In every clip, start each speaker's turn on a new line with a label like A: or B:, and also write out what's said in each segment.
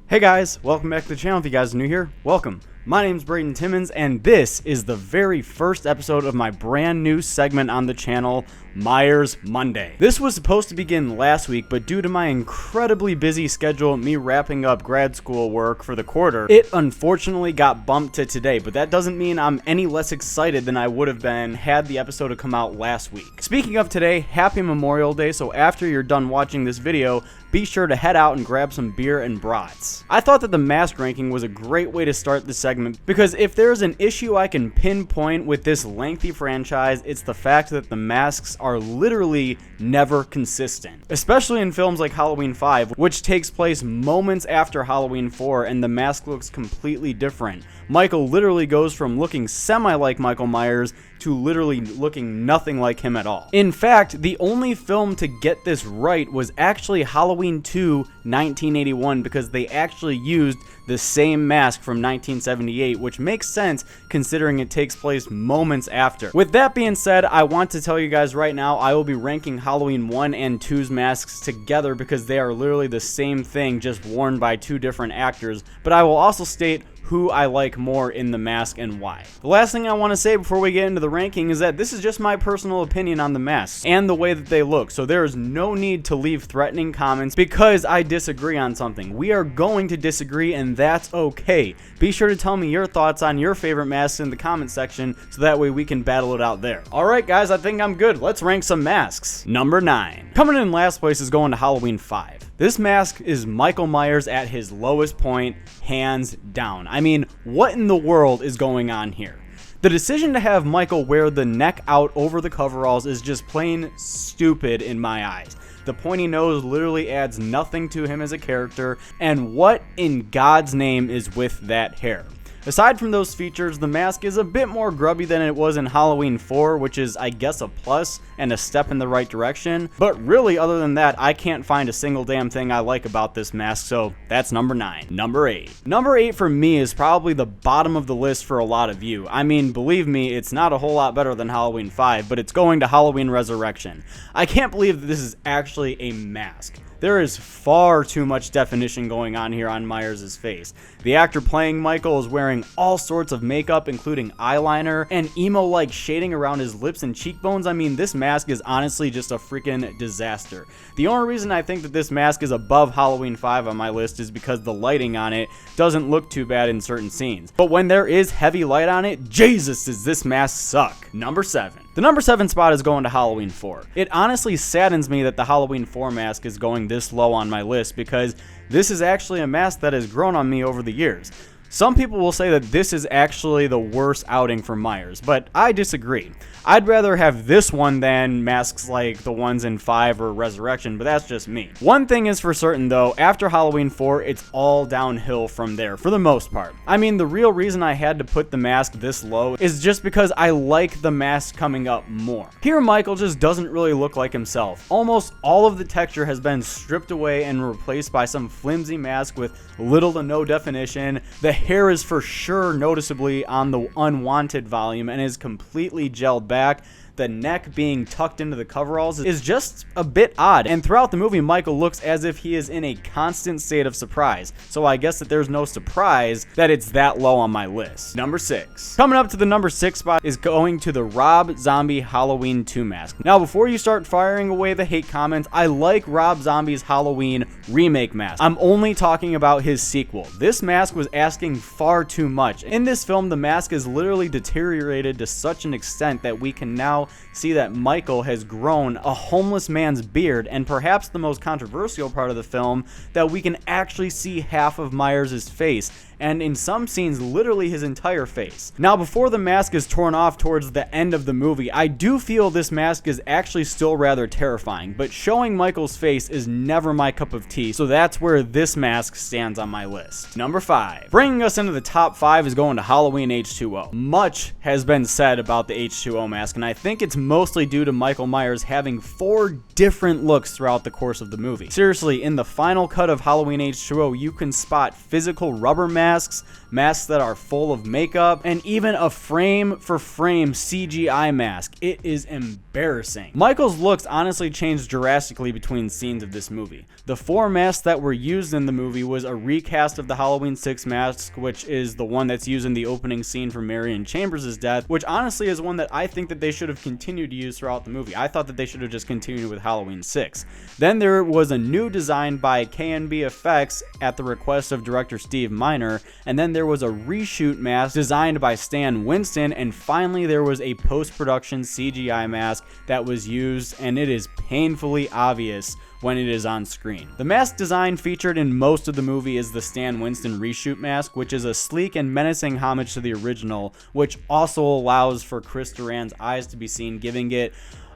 A: Hey guys, welcome back to the channel. If you guys are new here, welcome. My name's Braden Timmons, and this is the very first episode of my brand new segment on the channel, Myers Monday. This was supposed to begin last week, but due to my incredibly busy schedule, me wrapping up grad school work for the quarter, it unfortunately got bumped to today, but that doesn't mean I'm any less excited than I would have been had the episode come out last week. Speaking of today, happy Memorial Day, so after you're done watching this video, be sure to head out and grab some beer and brats. I thought that the mask ranking was a great way to start this segment because if there's an issue I can pinpoint with this lengthy franchise, it's the fact that the masks are literally never consistent. Especially in films like Halloween 5, which takes place moments after Halloween 4 and the mask looks completely different. Michael literally goes from looking semi-like Michael Myers to literally looking nothing like him at all. In fact, the only film to get this right was actually Halloween 2, 1981, because they actually used the same mask from 1978, which makes sense considering it takes place moments after. With that being said, I want to tell you guys right now, I will be ranking Halloween 1 and 2's masks together because they are literally the same thing, just worn by two different actors, but I will also state who I like more in the mask and why. The last thing I want to say before we get into the ranking is that this is just my personal opinion on the masks and the way that they look, so there is no need to leave threatening comments because I disagree on something. We are going to disagree and that's okay. Be sure to tell me your thoughts on your favorite masks in the comment section so that way we can battle it out there. Alright guys, I think I'm good. Let's rank some masks. Number 9. Coming in last place is going to Halloween 5. This mask is Michael Myers at his lowest point, hands down. I mean, what in the world is going on here? The decision to have Michael wear the neck out over the coveralls is just plain stupid in my eyes. The pointy nose literally adds nothing to him as a character, and what in God's name is with that hair? Aside from those features, the mask is a bit more grubby than it was in Halloween 4, which is, I guess, a plus and a step in the right direction. But really, other than that, I can't find a single damn thing I like about this mask, so that's number 9. Number 8. Number 8 for me is probably the bottom of the list for a lot of you. I mean, believe me, it's not a whole lot better than Halloween 5, but it's going to Halloween Resurrection. I can't believe that this is actually a mask. There is far too much definition going on here on Myers' face. The actor playing Michael is wearing all sorts of makeup, including eyeliner and emo-like shading around his lips and cheekbones. I mean, this mask is honestly just a freaking disaster. The only reason I think that this mask is above Halloween 5 on my list is because the lighting on it doesn't look too bad in certain scenes. But when there is heavy light on it, Jesus, does this mask suck. Number 7. The number 7 spot is going to Halloween 4. It honestly saddens me that the Halloween 4 mask is going this low on my list because this is actually a mask that has grown on me over the years. Some people will say that this is actually the worst outing for Myers, but I disagree. I'd rather have this one than masks like the ones in 5 or Resurrection, but that's just me. One thing is for certain though, after Halloween 4, it's all downhill from there, for the most part. I mean, the real reason I had to put the mask this low is just because I like the mask coming up more. Here, Michael just doesn't really look like himself. Almost all of the texture has been stripped away and replaced by some flimsy mask with little to no definition. The hair is for sure noticeably on the unwanted volume and is completely gelled back. The neck being tucked into the coveralls is just a bit odd, and throughout the movie Michael looks as if he is in a constant state of surprise, so I guess that there's no surprise that it's that low on my list. Number 6. Coming up to the number 6 spot is going to the Rob Zombie Halloween 2 mask. Now before you start firing away the hate comments, I like Rob Zombie's Halloween remake mask. I'm only talking about his sequel. This mask was asking far too much. In this film, the mask is literally deteriorated to such an extent that we can now see that Michael has grown a homeless man's beard, and perhaps the most controversial part of the film, that we can actually see half of Myers' face, and in some scenes literally his entire face. Now before the mask is torn off towards the end of the movie, I do feel this mask is actually still rather terrifying, but showing Michael's face is never my cup of tea, so that's where this mask stands on my list. Number 5. Bringing us into the top 5 is going to Halloween H2O. Much has been said about the H2O mask, and I think it's mostly due to Michael Myers having 4 different looks throughout the course of the movie. Seriously, in the final cut of Halloween H2O, you can spot physical rubber masks, masks that are full of makeup, and even a frame-for-frame CGI mask. It is embarrassing. Michael's looks honestly changed drastically between scenes of this movie. The 4 masks that were used in the movie was a recast of the Halloween 6 mask, which is the one that's used in the opening scene for Marion Chambers' death, which honestly is one that I think that they should have continued to use throughout the movie. I thought that they should have just continued with Halloween 6. Then there was a new design by KNB Effects at the request of director Steve Miner, and then there was a reshoot mask designed by Stan Winston, and finally there was a post-production CGI mask that was used, and it is painfully obvious when it is on screen. The mask design featured in most of the movie is the Stan Winston reshoot mask, which is a sleek and menacing homage to the original, which also allows for Chris Duran's eyes to be seen, giving it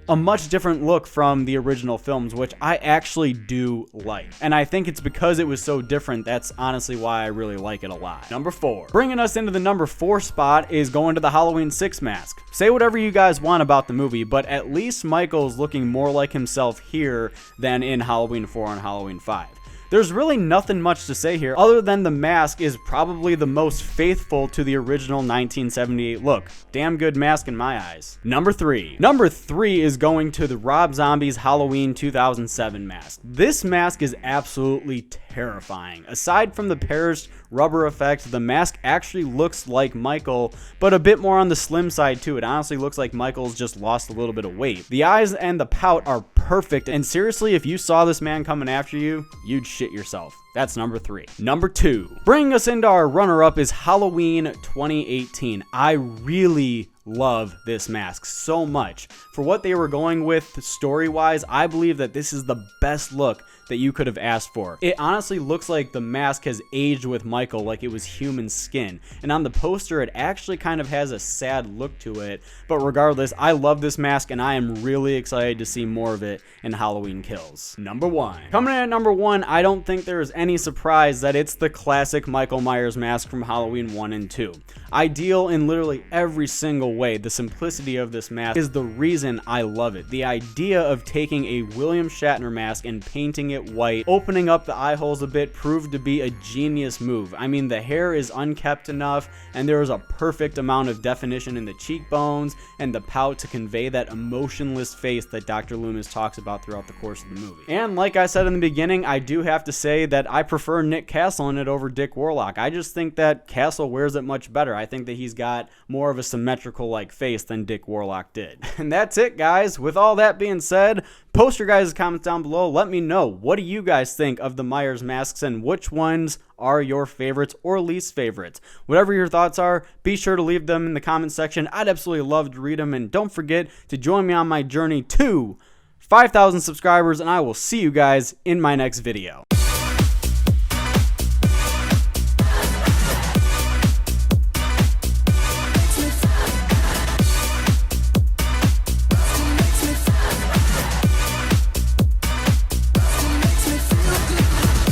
A: a much different look from the original films, which I actually do like. And I think it's because it was so different, that's honestly why I really like it a lot. Number 4. Bringing us into the number 4 spot is going to the Halloween 6 mask. Say whatever you guys want about the movie, but at least Michael's looking more like himself here than in Halloween 4 and Halloween 5. There's really nothing much to say here other than the mask is probably the most faithful to the original 1978 look. Damn good mask in my eyes. Number 3. Number 3 is going to the Rob Zombie's Halloween 2007 mask. This mask is absolutely terrifying. Aside from the perished rubber effect, the mask actually looks like Michael, but a bit more on the slim side too. It honestly looks like Michael's just lost a little bit of weight. The eyes and the pout are perfect, and seriously, if you saw this man coming after you, you'd shit yourself. That's number 3. Number 2. Bringing us into our runner-up is Halloween 2018. I really love this mask so much. For what they were going with story-wise, I believe that this is the best look that you could have asked for. It honestly looks like the mask has aged with Michael, like it was human skin. And on the poster, it actually kind of has a sad look to it. But regardless, I love this mask and I am really excited to see more of it in Halloween Kills. Number 1. Coming in at number 1, I don't think there is any surprise that it's the classic Michael Myers mask from Halloween 1 and 2. Ideal in literally every single way, the simplicity of this mask is the reason I love it. The idea of taking a William Shatner mask and painting it white, opening up the eye holes a bit, proved to be a genius move. I mean, the hair is unkept enough, and there is a perfect amount of definition in the cheekbones and the pout to convey that emotionless face that Dr. Loomis talks about throughout the course of the movie. And like I said in the beginning, I do have to say that I prefer Nick Castle in it over Dick Warlock. I just think that Castle wears it much better. I think that he's got more of a symmetrical like face than Dick Warlock did. And that's it, guys. With all that being said, post your guys' comments down below. Let me know, what do you guys think of the Myers masks and which ones are your favorites or least favorites? Whatever your thoughts are, be sure to leave them in the comment section. I'd absolutely love to read them, and don't forget to join me on my journey to 5,000 subscribers, and I will see you guys in my next video.